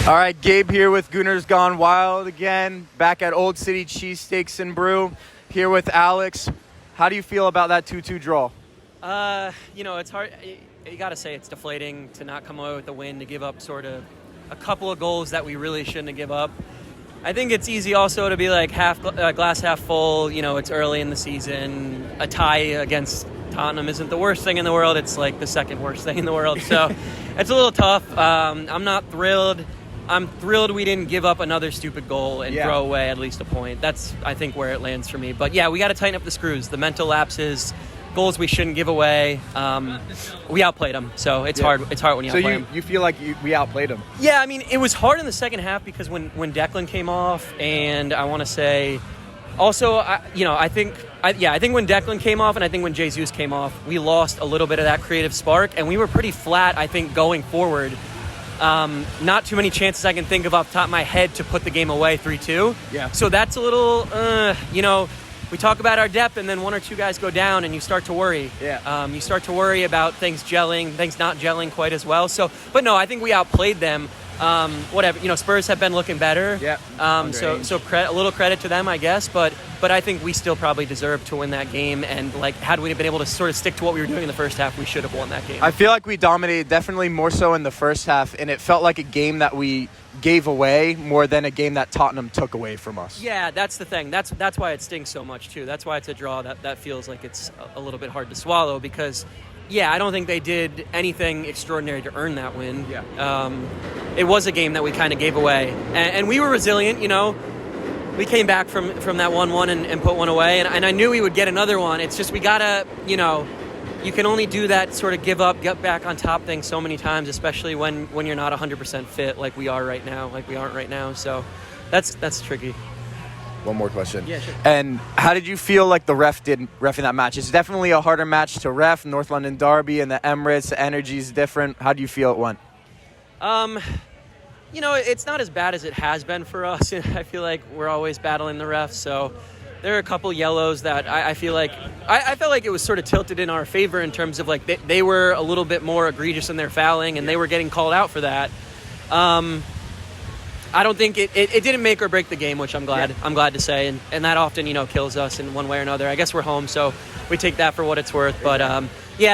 All right, Gabe here with Gooners Gone Wild again, back at Old City Cheesesteaks and Brew, here with Alex. How do you feel about that 2-2 draw? It's hard. You got to say it's deflating to not come away with the win, to give up sort of a couple of goals that we really shouldn't have give up. I think it's easy also to be like glass half full. It's early in the season. A tie against Tottenham isn't the worst thing in the world. It's like the second worst thing in the world. So it's a little tough. I'm not thrilled. I'm thrilled we didn't give up another stupid goal and throw away at least a point. That's, I think, where it lands for me. But, we got to tighten up the screws. The mental lapses, goals we shouldn't give away. We outplayed them, so it's hard. It's hard when you outplay them. So you feel like we outplayed them? Yeah, I mean, it was hard in the second half because when Declan came off, and I want to say also, I think when Declan came off and I think when Jesus came off, we lost a little bit of that creative spark, and we were pretty flat, I think, going forward. Not too many chances I can think of off the top of my head to put the game away 3-2. Yeah. So that's a little, we talk about our depth and then one or two guys go down and you start to worry. Yeah. You start to worry about things not gelling quite as well. So, but no, I think we outplayed them. Whatever, Spurs have been looking better. Yeah. So a little credit to them, I guess. But I think we still probably deserve to win that game. And had we been able to sort of stick to what we were doing in the first half, we should have won that game. I feel like we dominated, definitely more so in the first half, and it felt like a game that we gave away more than a game that Tottenham took away from us. Yeah, that's the thing. That's why it stings so much too. That's why it's a draw. That feels like it's a little bit hard to swallow because. Yeah, I don't think they did anything extraordinary to earn that win. Yeah. It was a game that we kind of gave away. And we were resilient, We came back from that 1-1 and put one away. And I knew we would get another one. It's just we got to, you can only do that sort of give up, get back on top thing so many times, especially when you're not 100% fit like we are right now, like we aren't right now. So that's tricky. One more question. Yeah, sure. And how did you feel like the ref did reffing that match? It's definitely a harder match to ref, North London Derby and the Emirates. The energy is different. How do you feel it went? It's not as bad as it has been for us. I feel like we're always battling the refs. So there are a couple yellows that I feel like I felt like it was sort of tilted in our favor in terms of like they were a little bit more egregious in their fouling and they were getting called out for that. I don't think it didn't make or break the game, which I'm glad to say, and that often kills us in one way or another. I guess we're home, so we take that for what it's worth. But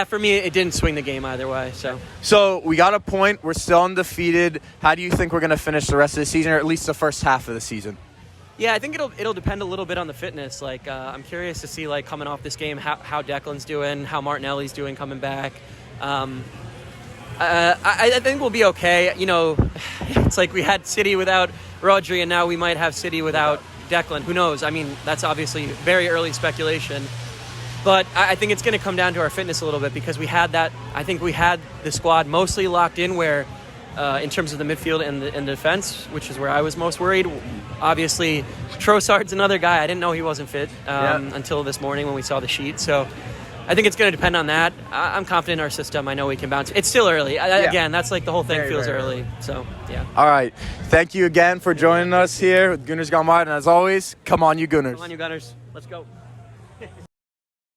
for me, it didn't swing the game either way. So we got a point. We're still undefeated. How do you think we're going to finish the rest of the season, or at least the first half of the season? Yeah, I think it'll depend a little bit on the fitness. Like I'm curious to see coming off this game how Declan's doing, how Martinelli's doing coming back. I think we'll be okay. It's like we had City without Rodri, and now we might have City without Declan. Who knows? I mean, that's obviously very early speculation. But I think it's going to come down to our fitness a little bit because we had that. I think we had the squad mostly locked in where, in terms of the midfield and the defense, which is where I was most worried. Obviously, Trossard's another guy. I didn't know he wasn't fit until this morning when we saw the sheet. So I think it's going to depend on that. I'm confident in our system. I know we can bounce. It's still early. Again, that's like the whole thing feels early. So, yeah. All right. Thank you again for joining us here with Gooners Gone Wild. And as always, come on, you Gooners. Come on, you Gunners. Let's go.